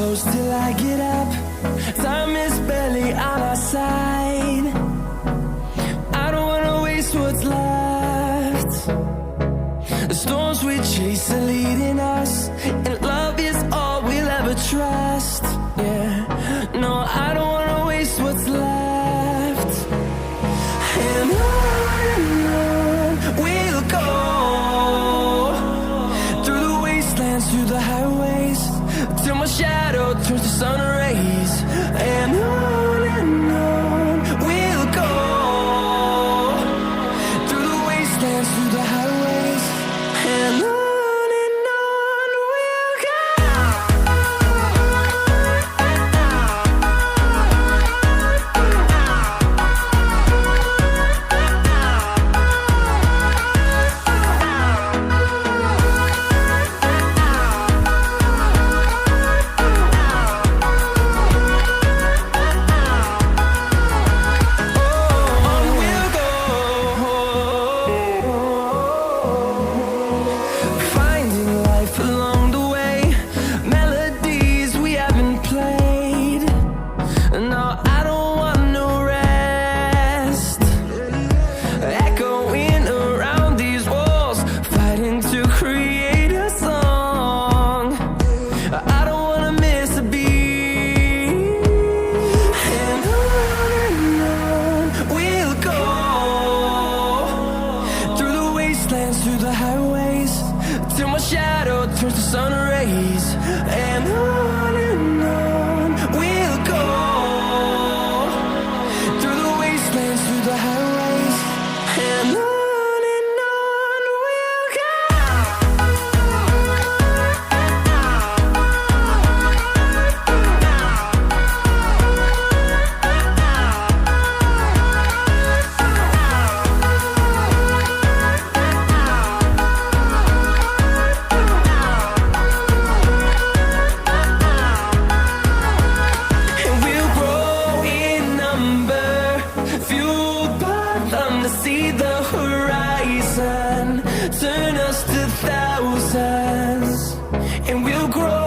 close till I get up. Time is barely on our side. I don't wanna waste what's left. The storms we chase are leading us, and love is all we'll ever trust. Yeah, no, I don't wanna waste what's left. And on we'll go, through the wastelands, through the highways, till my shadow turns to sun rays. And on we'll go, through the wastelands, through the highways, and on we'll go. Through the highways, till my shadow turns to sun rays. And on we'll go, through the wastelands, through the highways, and on we'll go. See the horizon turn us to thousands, and we'll grow